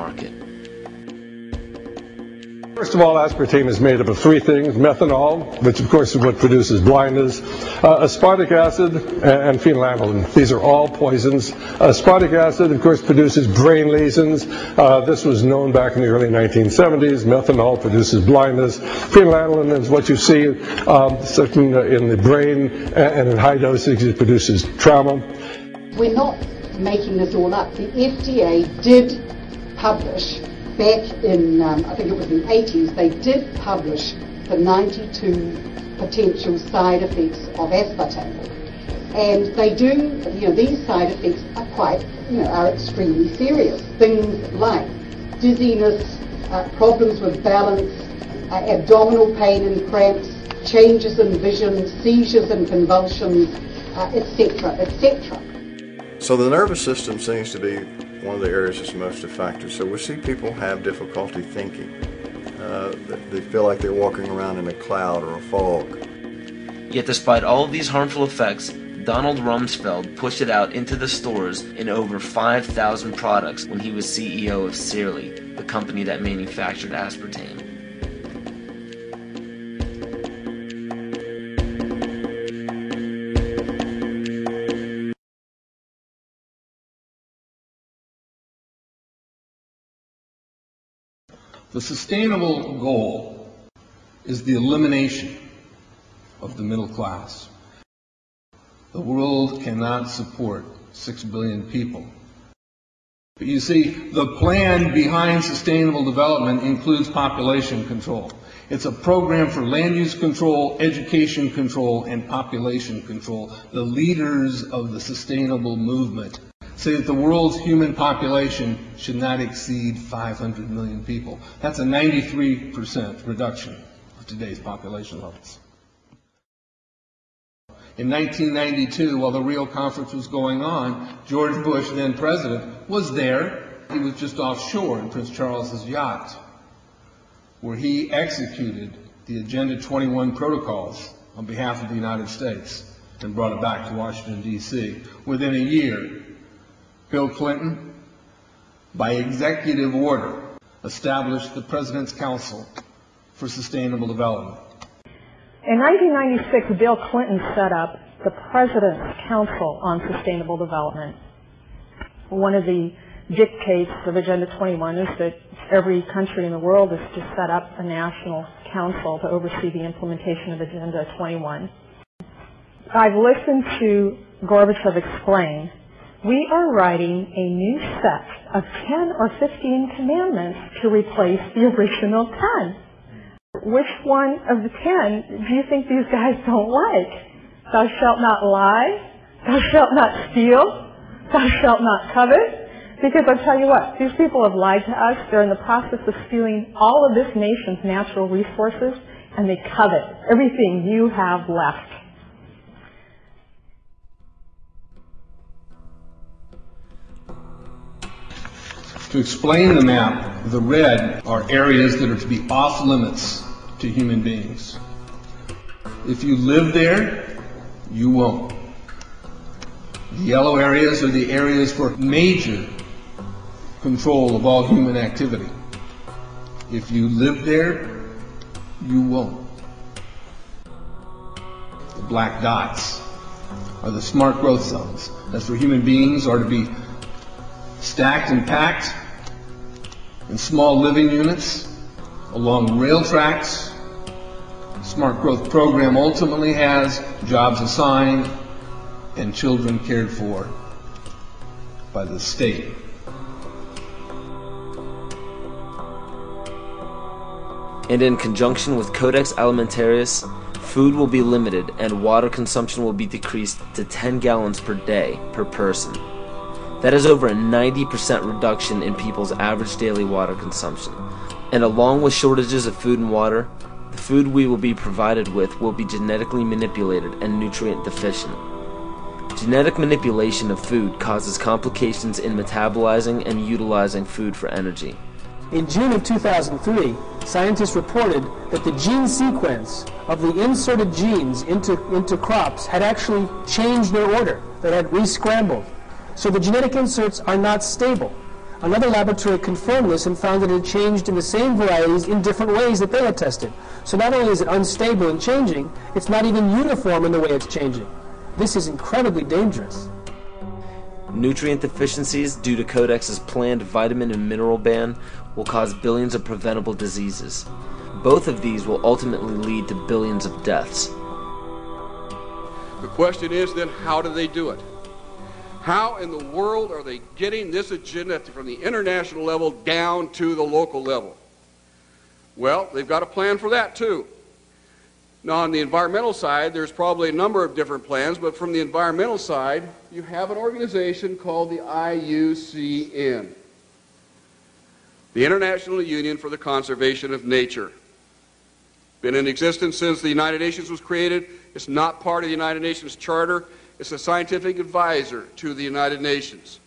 market. First of all, aspartame is made up of three things: methanol, which of course is what produces blindness, aspartic acid, and phenylalanine. These are all poisons. Aspartic acid, of course, produces brain lesions. This was known back in the early 1970s. Methanol produces blindness. Phenylalanine is what you see in the brain, and in high dosage it produces trauma. We're not making this all up. The FDA did publish back in, I think it was in the 80s, they did publish the 92 potential side effects of aspartame. And they do, these side effects are quite, are extremely serious. Things like dizziness, problems with balance, abdominal pain and cramps, changes in vision, seizures and convulsions, etc., etc. So the nervous system seems to be one of the areas that's most affected. So we see people have difficulty thinking. They feel like they're walking around in a cloud or a fog. Yet despite all of these harmful effects, Donald Rumsfeld pushed it out into the stores in over 5,000 products when he was CEO of Searly, the company that manufactured aspartame. The sustainable goal is the elimination of the middle class. The world cannot support 6 billion people. But you see, the plan behind sustainable development includes population control. It's a program for land use control, education control, and population control. The leaders of the sustainable movement say that the world's human population should not exceed 500 million people. That's a 93% reduction of today's population levels. In 1992, while the Rio Conference was going on, George Bush, then president, was there. He was just offshore in Prince Charles's yacht, where he executed the Agenda 21 protocols on behalf of the United States and brought it back to Washington, D.C. Within a year, Bill Clinton, by executive order, established the President's Council for Sustainable Development. In 1996, Bill Clinton set up the President's Council on Sustainable Development. One of the dictates of Agenda 21 is that every country in the world is to set up a national council to oversee the implementation of Agenda 21. I've listened to Gorbachev explain, we are writing a new set of 10 or 15 commandments to replace the original 10. Which one of the 10 do you think these guys don't like? Thou shalt not lie, thou shalt not steal, thou shalt not covet. Because I'll tell you what, these people have lied to us. They're in the process of stealing all of this nation's natural resources, and they covet everything you have left. To explain the map, the red are areas that are to be off limits to human beings. If you live there, you won't. The yellow areas are the areas for major control of all human activity. If you live there, you won't. The black dots are the smart growth zones. That's where human beings are to be stacked and packed in small living units along rail tracks. The smart growth program ultimately has jobs assigned and children cared for by the state. And in conjunction with Codex Alimentarius, food will be limited and water consumption will be decreased to 10 gallons per day per person. That is over a 90% reduction in people's average daily water consumption. And along with shortages of food and water, the food we will be provided with will be genetically manipulated and nutrient deficient. Genetic manipulation of food causes complications in metabolizing and utilizing food for energy. In June of 2003, scientists reported that the gene sequence of the inserted genes into crops had actually changed their order. They had re-scrambled. So the genetic inserts are not stable. Another laboratory confirmed this and found that it had changed in the same varieties in different ways that they had tested. So not only is it unstable and changing, it's not even uniform in the way it's changing. This is incredibly dangerous. Nutrient deficiencies due to Codex's planned vitamin and mineral ban will cause billions of preventable diseases. Both of these will ultimately lead to billions of deaths. The question is then, how do they do it? How in the world are they getting this agenda from the international level down to the local level? Well, they've got a plan for that too. Now, on the environmental side, there's probably a number of different plans, but from the environmental side, you have an organization called the IUCN, the International Union for the Conservation of Nature. Been in existence since the United Nations was created. It's not part of the United Nations Charter. It's a scientific advisor to the United Nations.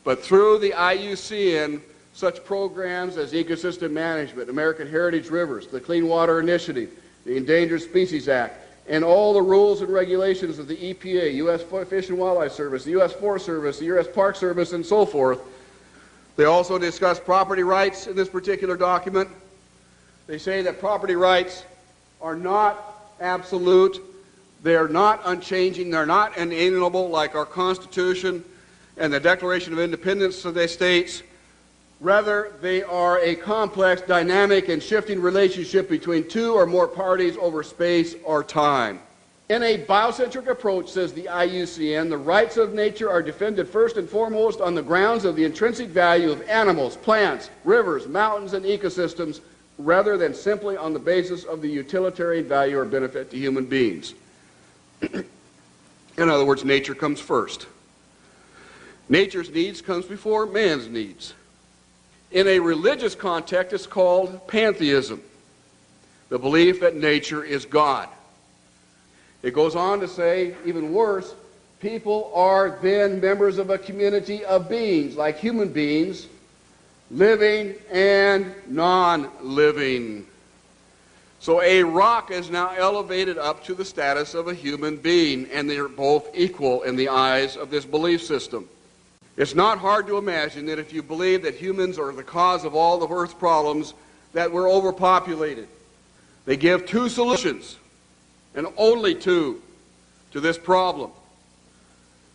But through the IUCN, such programs as ecosystem management, American Heritage Rivers, the Clean Water Initiative, the Endangered Species Act, and all the rules and regulations of the EPA, U.S. Fish and Wildlife Service, the U.S. Forest Service, the U.S. Park Service, and so forth. They also discuss property rights in this particular document. They say that property rights are not absolute, they're not unchanging, they're not inalienable like our Constitution and the Declaration of Independence of the states. Rather, they are a complex, dynamic, and shifting relationship between two or more parties over space or time. In a biocentric approach, says the IUCN, the rights of nature are defended first and foremost on the grounds of the intrinsic value of animals, plants, rivers, mountains, and ecosystems, rather than simply on the basis of the utilitarian value or benefit to human beings. In other words, nature comes first. Nature's needs comes before man's needs. In a religious context, it's called pantheism, the belief that nature is God. It goes on to say, even worse, people are then members of a community of beings, like human beings, living and non-living. So a rock is now elevated up to the status of a human being, and they are both equal in the eyes of this belief system. It's not hard to imagine that if you believe that humans are the cause of all of Earth's problems, that we're overpopulated. They give two solutions, and only two, to this problem.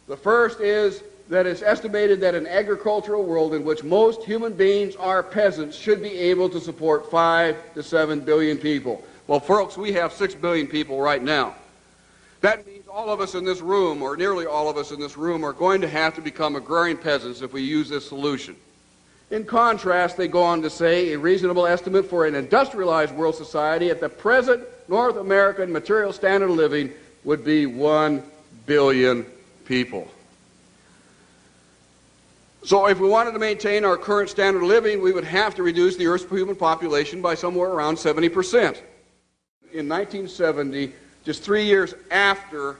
The first is that it's estimated that an agricultural world in which most human beings are peasants should be able to support 5 to 7 billion people. Well, folks, we have 6 billion people right now. That means all of us in this room, or nearly all of us in this room, are going to have to become agrarian peasants if we use this solution. In contrast, they go on to say a reasonable estimate for an industrialized world society at the present North American material standard of living would be 1 billion people. So if we wanted to maintain our current standard of living, we would have to reduce the Earth's human population by somewhere around 70%. In 1970, just 3 years after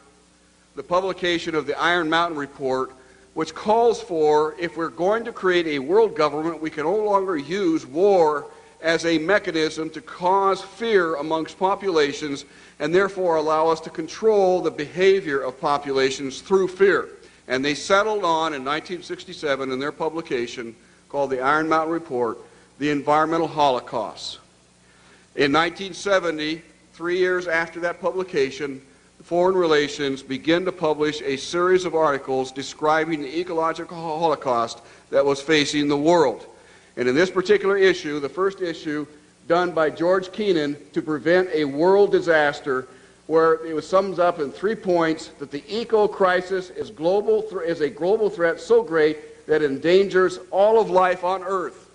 the publication of the Iron Mountain Report, which calls for, if we're going to create a world government, we can no longer use war as a mechanism to cause fear amongst populations and therefore allow us to control the behavior of populations through fear. And they settled on, in 1967, in their publication called the Iron Mountain Report, the environmental holocaust. In 1970, 3 years after that publication, Foreign Relations began to publish a series of articles describing the ecological holocaust that was facing the world. And in this particular issue, the first issue done by George Kennan to prevent a world disaster, where it sums up in 3 points that the eco-crisis is a global threat so great that it endangers all of life on Earth.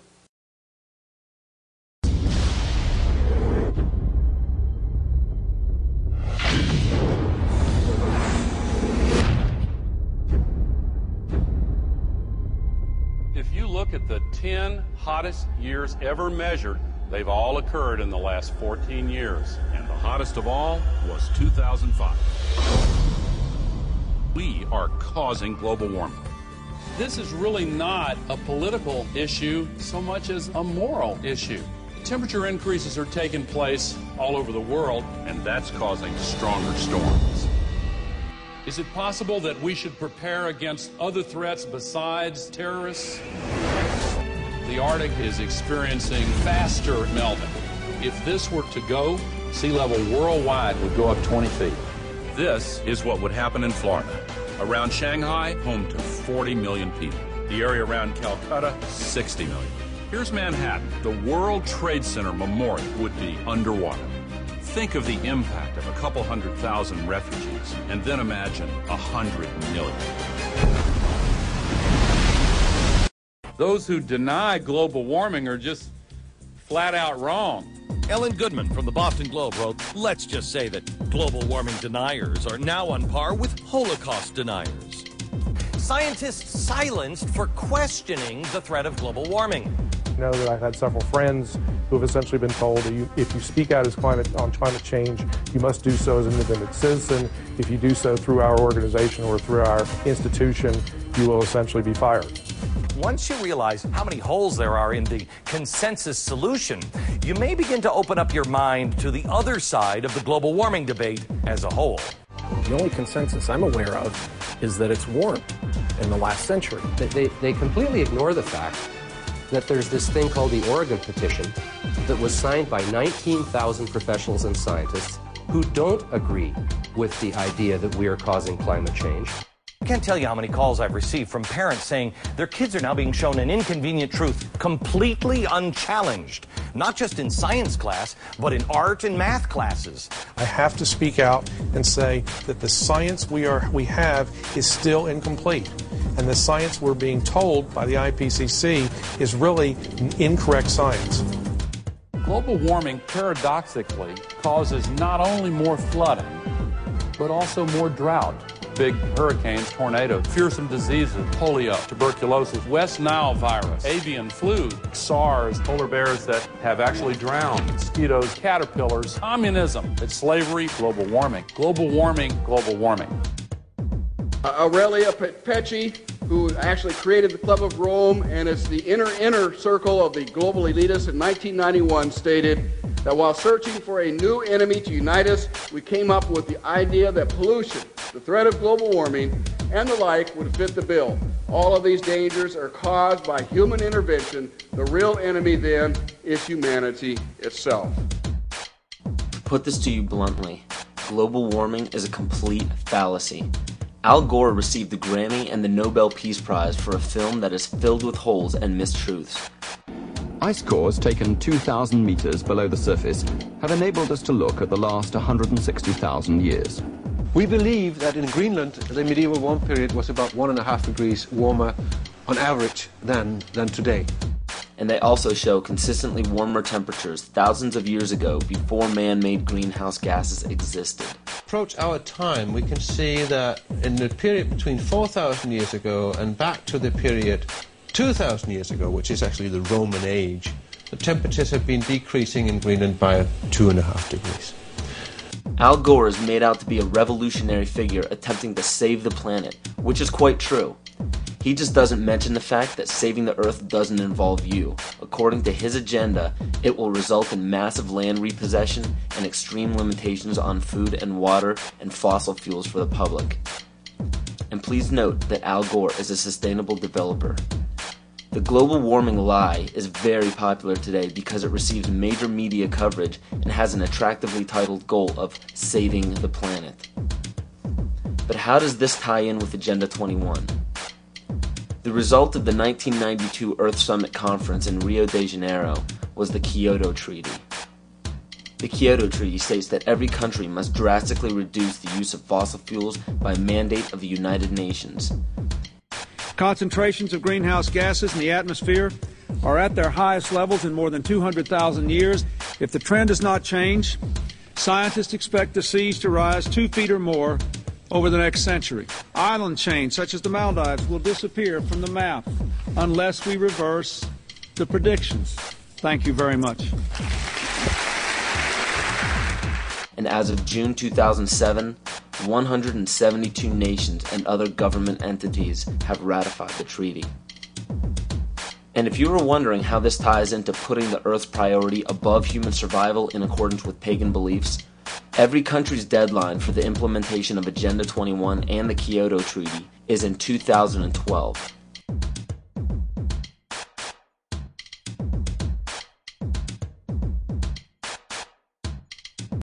If you look at the 10 hottest years ever measured, they've all occurred in the last 14 years. And the hottest of all was 2005. We are causing global warming. This is really not a political issue so much as a moral issue. Temperature increases are taking place all over the world, and that's causing stronger storms. Is it possible that we should prepare against other threats besides terrorists? The Arctic is experiencing faster melting. If this were to go, sea level worldwide would go up 20 feet. This is what would happen in Florida. Around Shanghai, home to 40 million people. The area around Calcutta, 60 million. Here's Manhattan. The World Trade Center Memorial would be underwater. Think of the impact of a couple 100,000 refugees, and then imagine 100 million. Those who deny global warming are just flat out wrong. Ellen Goodman from the Boston Globe wrote, let's just say that global warming deniers are now on par with Holocaust deniers. Scientists silenced for questioning the threat of global warming. I know that I've had several friends who have essentially been told that if you speak out on climate change, you must do so as an independent citizen. If you do so through our organization or through our institution, you will essentially be fired. Once you realize how many holes there are in the consensus solution, you may begin to open up your mind to the other side of the global warming debate as a whole. The only consensus I'm aware of is that it's warm in the last century. They completely ignore the fact that there's this thing called the Oregon Petition that was signed by 19,000 professionals and scientists who don't agree with the idea that we are causing climate change. I can't tell you how many calls I've received from parents saying their kids are now being shown an inconvenient truth completely unchallenged, not just in science class, but in art and math classes. I have to speak out and say that the science we have is still incomplete. And the science we're being told by the IPCC is really incorrect science. Global warming, paradoxically, causes not only more flooding, but also more drought. Big hurricanes, tornadoes, fearsome diseases, polio, tuberculosis, West Nile virus, avian flu, SARS, polar bears that have actually drowned, mosquitoes, caterpillars, communism, it's slavery, global warming, global warming, global warming. Aurelia Pecci, who actually created the Club of Rome, and it's the inner circle of the global elitists in 1991, stated that while searching for a new enemy to unite us, we came up with the idea that pollution, the threat of global warming, and the like would fit the bill. All of these dangers are caused by human intervention. The real enemy then is humanity itself. To put this to you bluntly, global warming is a complete fallacy. Al Gore received the Grammy and the Nobel Peace Prize for a film that is filled with holes and mistruths. Ice cores taken 2,000 meters below the surface have enabled us to look at the last 160,000 years. We believe that in Greenland, the medieval warm period was about 1.5 degrees warmer on average than today. And they also show consistently warmer temperatures thousands of years ago before man-made greenhouse gases existed. Approach our time, we can see that in the period between 4,000 years ago and back to the period 2,000 years ago, which is actually the Roman age, the temperatures have been decreasing in Greenland by 2.5 degrees. Al Gore is made out to be a revolutionary figure attempting to save the planet, which is quite true. He just doesn't mention the fact that saving the Earth doesn't involve you. According to his agenda, it will result in massive land repossession and extreme limitations on food and water and fossil fuels for the public. And please note that Al Gore is a sustainable developer. The global warming lie is very popular today because it receives major media coverage and has an attractively titled goal of saving the planet. But how does this tie in with Agenda 21? The result of the 1992 Earth Summit Conference in Rio de Janeiro was the Kyoto Treaty. The Kyoto Treaty states that every country must drastically reduce the use of fossil fuels by mandate of the United Nations. Concentrations of greenhouse gases in the atmosphere are at their highest levels in more than 200,000 years. If the trend does not change, scientists expect the seas to rise 2 feet or more over the next century. Island chains such as the Maldives will disappear from the map unless we reverse the predictions. Thank you very much. And as of June 2007, 172 nations and other government entities have ratified the treaty. And if you were wondering how this ties into putting the Earth's priority above human survival in accordance with pagan beliefs, every country's deadline for the implementation of Agenda 21 and the Kyoto Treaty is in 2012.